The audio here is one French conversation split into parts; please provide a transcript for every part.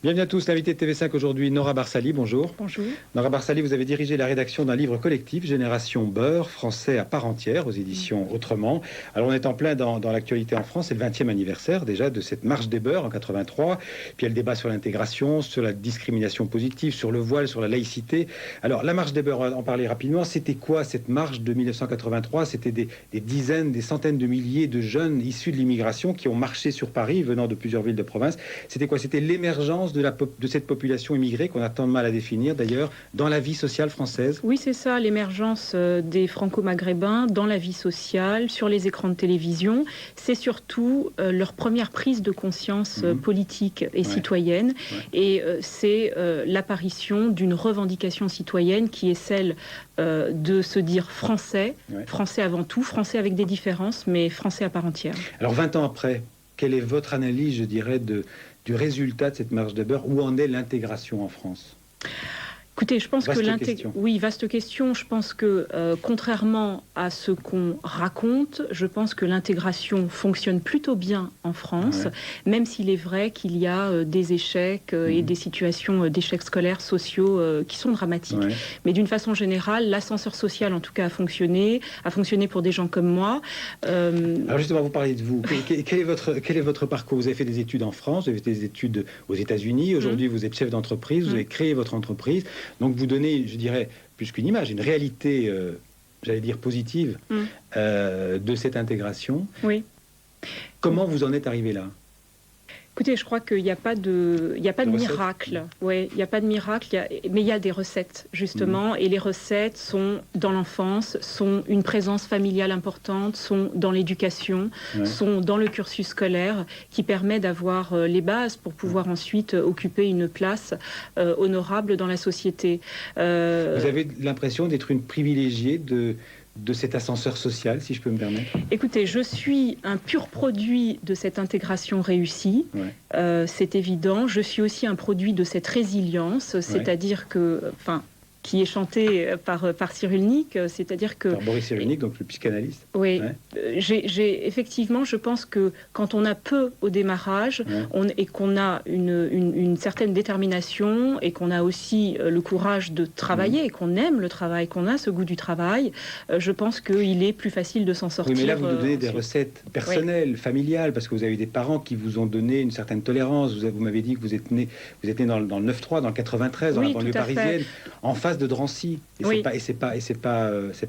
Bienvenue à tous, l'invité de TV5 aujourd'hui, Nora Barsali, bonjour. Bonjour. Nora Barsali, vous avez dirigé la rédaction d'un livre collectif, Génération Beurre, français à part entière, aux éditions Autrement. Alors on est en plein dans l'actualité en France, c'est le 20e anniversaire déjà de cette marche des beurs en 83, puis il y a le débat sur l'intégration, sur la discrimination positive, sur le voile, sur la laïcité. Alors la marche des beurs, on va en parler rapidement, c'était quoi cette marche de 1983? C'était des dizaines, des centaines de milliers de jeunes issus de l'immigration qui ont marché sur Paris, venant de plusieurs villes de province. C'était quoi? C'était l'émergence de cette population immigrée qu'on a tant de mal à définir d'ailleurs dans la vie sociale française. Oui, c'est ça, l'émergence des franco-maghrébins dans la vie sociale, sur les écrans de télévision. C'est surtout leur première prise de conscience politique et citoyenne. Et c'est l'apparition d'une revendication citoyenne qui est celle de se dire français, français avant tout, français avec des différences, mais français à part entière. Alors 20 ans après, quelle est votre analyse, je dirais, du résultat de cette marche des beurs? Où en est l'intégration en France? Écoutez, je pense vaste question. Oui, vaste question. Je pense que, contrairement à ce qu'on raconte, je pense que l'intégration fonctionne plutôt bien en France, même s'il est vrai qu'il y a des échecs et des situations d'échecs scolaires sociaux qui sont dramatiques. Mais d'une façon générale, l'ascenseur social, en tout cas, a fonctionné pour des gens comme moi. Alors justement, vous parlez de vous. Quel est votre parcours? Vous avez fait des études en France, vous avez fait des études aux États-Unis. Aujourd'hui, vous êtes chef d'entreprise, vous avez créé votre entreprise. Donc vous donnez, je dirais, plus qu'une image, une réalité, j'allais dire positive, de cette intégration. Oui. Comment vous en êtes arrivé là? Écoutez, je crois qu'il n'y a pas de miracle. Ouais, il n'y a pas de miracle, mais il y a des recettes, justement. Et les recettes sont dans l'enfance, sont une présence familiale importante, sont dans l'éducation, sont dans le cursus scolaire, qui permet d'avoir les bases pour pouvoir ensuite occuper une place honorable dans la société. Vous avez l'impression d'être une privilégiée de cet ascenseur social, si je peux me permettre? Écoutez, je suis un pur produit de cette intégration réussie, c'est évident. Je suis aussi un produit de cette résilience, c'est-à-dire que, qui est chanté par Cyrulnik, c'est-à-dire que... Par Boris Cyrulnik, donc le psychanalyste. Oui, effectivement, je pense que quand on a peu au démarrage, et qu'on a une certaine détermination, et qu'on a aussi le courage de travailler, et qu'on aime le travail, qu'on a ce goût du travail, je pense qu'il est plus facile de s'en sortir. Oui, mais là, vous nous donnez des recettes personnelles, familiales, parce que vous avez eu des parents qui vous ont donné une certaine tolérance. Vous m'avez dit que vous êtes né dans le 9-3, dans le 93, dans la banlieue parisienne, en face de Drancy, et c'est pas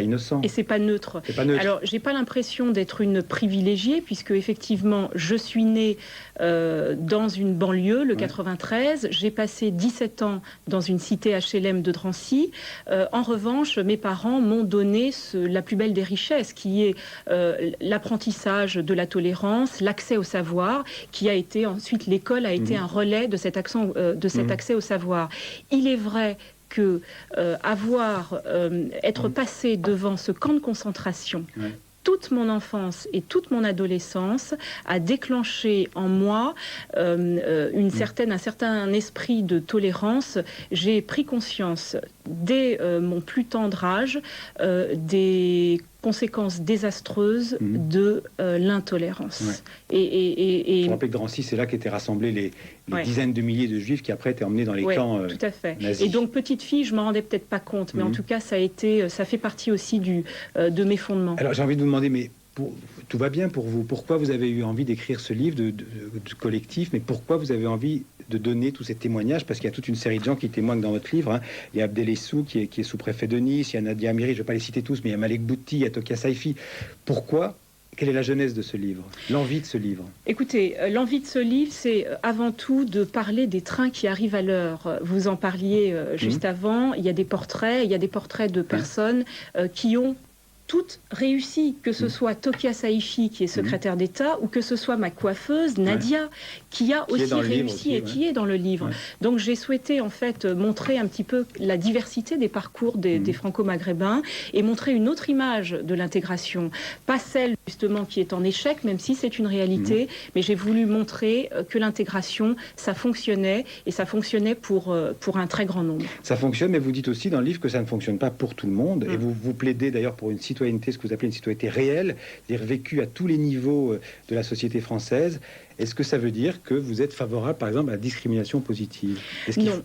innocent. Et c'est pas neutre. Alors, j'ai pas l'impression d'être une privilégiée, puisque effectivement, je suis née dans une banlieue, le 93. J'ai passé 17 ans dans une cité HLM de Drancy. En revanche, mes parents m'ont donné la plus belle des richesses, qui est l'apprentissage de la tolérance, l'accès au savoir, qui a été ensuite, l'école a été un relais de cet accès au savoir. Il est vrai que être passé devant ce camp de concentration toute mon enfance et toute mon adolescence a déclenché en moi un certain esprit de tolérance. J'ai pris conscience dès mon plus tendre âge des conséquences désastreuses de l'intolérance. Je me rappelle que Drancy, c'est là qu'étaient rassemblés les dizaines de milliers de juifs qui après étaient emmenés dans les camps tout à fait. nazis. Et donc, petite fille, je m'en rendais peut-être pas compte, mais en tout cas, ça fait partie aussi de mes fondements. Alors, j'ai envie de vous demander, mais tout va bien pour vous? Pourquoi vous avez eu envie d'écrire ce livre de collectif, mais pourquoi vous avez envie de donner tous ces témoignages? Parce qu'il y a toute une série de gens qui témoignent dans votre livre. Il y a Abdelessou qui est sous-préfet de Nice, il y a Nadia Amiri, je ne vais pas les citer tous, mais il y a Malek Bouti, il y a Tokia Saifi. Pourquoi? Quelle est la genèse de ce livre? L'envie de ce livre? Écoutez, l'envie de ce livre, c'est avant tout de parler des trains qui arrivent à l'heure. Vous en parliez juste avant. Il y a des portraits de personnes qui ont toutes réussies, que ce soit Tokia Saifi, qui est secrétaire d'État, ou que ce soit ma coiffeuse, Nadia, qui a aussi réussi et qui est dans le livre. Donc j'ai souhaité en fait montrer un petit peu la diversité des parcours des franco-maghrébins et montrer une autre image de l'intégration. Pas celle justement qui est en échec, même si c'est une réalité, mais j'ai voulu montrer que l'intégration, ça fonctionnait, et ça fonctionnait pour un très grand nombre. Ça fonctionne, mais vous dites aussi dans le livre que ça ne fonctionne pas pour tout le monde, et vous plaidez d'ailleurs pour une citoyenneté, ce que vous appelez une citoyenneté réelle, c'est-à-dire vécue à tous les niveaux de la société française. est-ce que ça veut dire que vous êtes favorable, par exemple, à la discrimination positive? Non,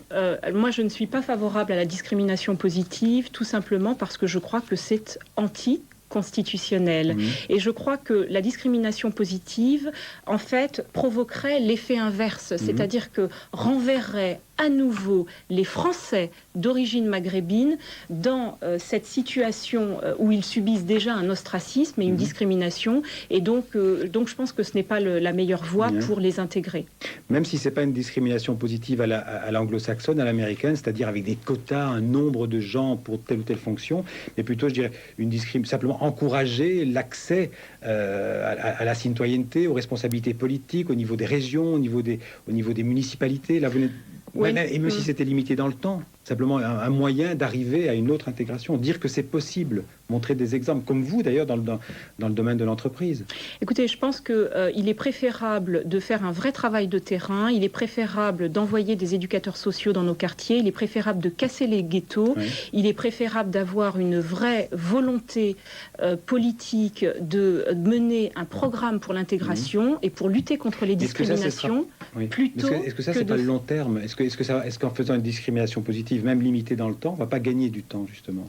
moi je ne suis pas favorable à la discrimination positive, tout simplement parce que je crois que c'est anti-constitutionnel. Et je crois que la discrimination positive, en fait, provoquerait l'effet inverse, c'est-à-dire que renverrait à nouveau les Français d'origine maghrébine dans cette situation où ils subissent déjà un ostracisme et une discrimination. Et donc je pense que ce n'est pas la meilleure voie pour les intégrer. Même si ce n'est pas une discrimination positive à l'anglo-saxonne, à l'américaine, c'est-à-dire avec des quotas, un nombre de gens pour telle ou telle fonction, mais plutôt, je dirais, simplement encourager l'accès à la citoyenneté, aux responsabilités politiques, au niveau des régions, au niveau des municipalités. Là, et même si c'était limité dans le temps, simplement un moyen d'arriver à une autre intégration, dire que c'est possible, montrer des exemples, comme vous d'ailleurs dans le domaine de l'entreprise. Écoutez, je pense qu'il est préférable de faire un vrai travail de terrain, il est préférable d'envoyer des éducateurs sociaux dans nos quartiers, il est préférable de casser les ghettos, il est préférable d'avoir une vraie volonté politique de mener un programme pour l'intégration et pour lutter contre les discriminations. Est-ce que ça, c'est pas le long terme? Est-ce qu'en faisant une discrimination positive, même limitée dans le temps, on ne va pas gagner du temps, justement?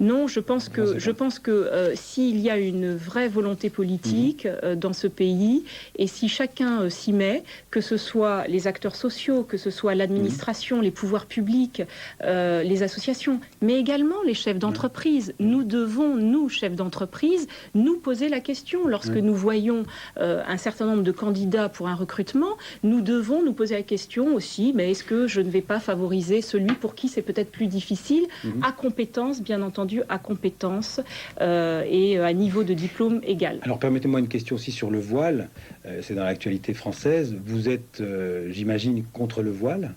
Non, je pense que s'il y a une vraie volonté politique dans ce pays, et si chacun s'y met, que ce soit les acteurs sociaux, que ce soit l'administration, les pouvoirs publics, les associations, mais également les chefs d'entreprise, nous devons, nous, chefs d'entreprise, nous poser la question. Lorsque nous voyons un certain nombre de candidats pour un recrutement, nous devons nous poser la question aussi, mais est-ce que je ne vais pas favoriser celui pour qui c'est peut-être plus difficile, à compétence, bien entendu, à compétence et à niveau de diplôme égal. Alors permettez-moi une question aussi sur le voile. C'est dans l'actualité française. Vous êtes, j'imagine, contre le voile?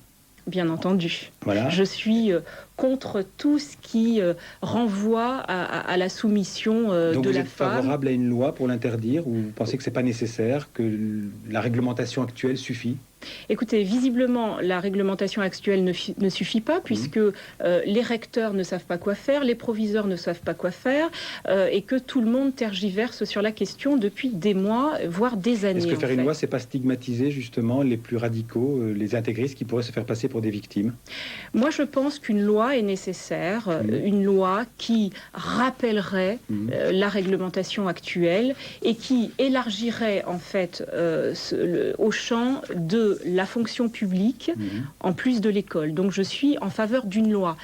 Bien entendu. Voilà. Je suis contre tout ce qui renvoie à la soumission de la femme. Donc vous êtes favorable à une loi pour l'interdire, ou vous pensez que c'est pas nécessaire, que la réglementation actuelle suffit? Écoutez, visiblement, la réglementation actuelle ne suffit pas, puisque les recteurs ne savent pas quoi faire, les proviseurs ne savent pas quoi faire, et que tout le monde tergiverse sur la question depuis des mois, voire des années. Est-ce que faire une loi, c'est pas stigmatiser justement les plus radicaux, les intégristes qui pourraient se faire passer pour des victimes? Moi, je pense qu'une loi est nécessaire, une loi qui rappellerait la réglementation actuelle et qui élargirait en fait au champ de la fonction publique en plus de l'école. Donc je suis en faveur d'une loi.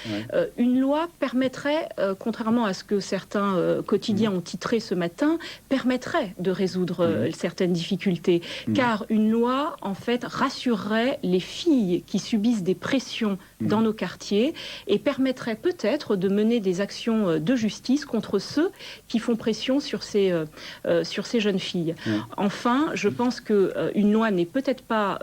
Une loi permettrait, contrairement à ce que certains quotidiens ont titré ce matin, permettrait de résoudre certaines difficultés. Car une loi, en fait, rassurerait les filles qui subissent des pressions dans nos quartiers et permettrait peut-être de mener des actions de justice contre ceux qui font pression sur ces jeunes filles. Enfin, je pense qu'une loi n'est peut-être pas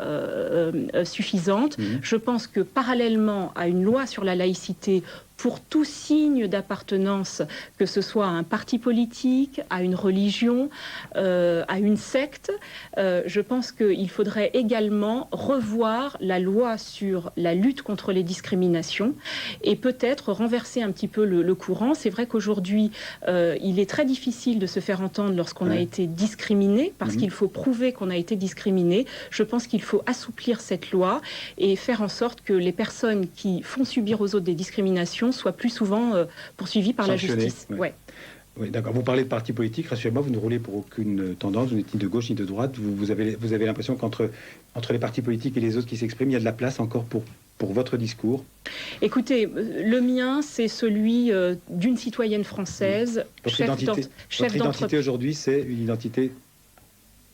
suffisante. Je pense que parallèlement à une loi sur la laïcité, pour tout signe d'appartenance, que ce soit à un parti politique, à une religion, à une secte, je pense qu'il faudrait également revoir la loi sur la lutte contre les discriminations et peut-être renverser un petit peu le courant. C'est vrai qu'aujourd'hui, il est très difficile de se faire entendre lorsqu'on a été discriminé, parce qu'il faut prouver qu'on a été discriminé. Je pense qu'il faut assouplir cette loi et faire en sorte que les personnes qui font subir aux autres des discriminations soient plus souvent poursuivis par la justice. Oui, d'accord. Vous parlez de parti politique, rassurez-moi, vous ne roulez pour aucune tendance, vous n'êtes ni de gauche ni de droite. Vous avez l'impression qu'entre les partis politiques et les autres qui s'expriment, il y a de la place encore pour votre discours? Écoutez, le mien, c'est celui d'une citoyenne française, Votre identité aujourd'hui, c'est une identité...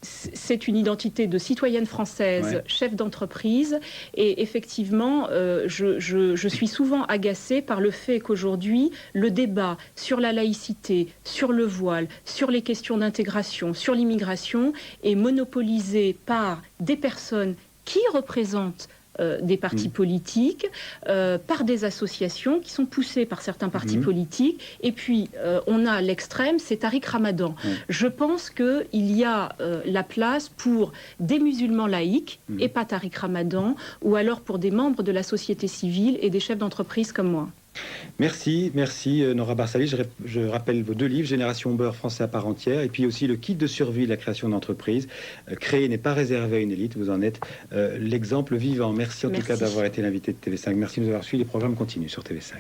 C'est une identité de citoyenne française, chef d'entreprise. Et effectivement, je suis souvent agacée par le fait qu'aujourd'hui, le débat sur la laïcité, sur le voile, sur les questions d'intégration, sur l'immigration, est monopolisé par des personnes qui représentent des partis politiques, par des associations qui sont poussées par certains partis politiques. Et puis, on a l'extrême, c'est Tariq Ramadan. Je pense qu'il y a la place pour des musulmans laïcs, et pas Tariq Ramadan, ou alors pour des membres de la société civile et des chefs d'entreprise comme moi. Merci, merci Nora Barsali. Je rappelle vos 2 livres, Génération Beurre, français à part entière, et puis aussi le kit de survie de la création d'entreprise. Créer n'est pas réservé à une élite, vous en êtes l'exemple vivant. Merci en tout cas d'avoir été l'invité de TV5. Merci de nous avoir suivis. Les programmes continuent sur TV5.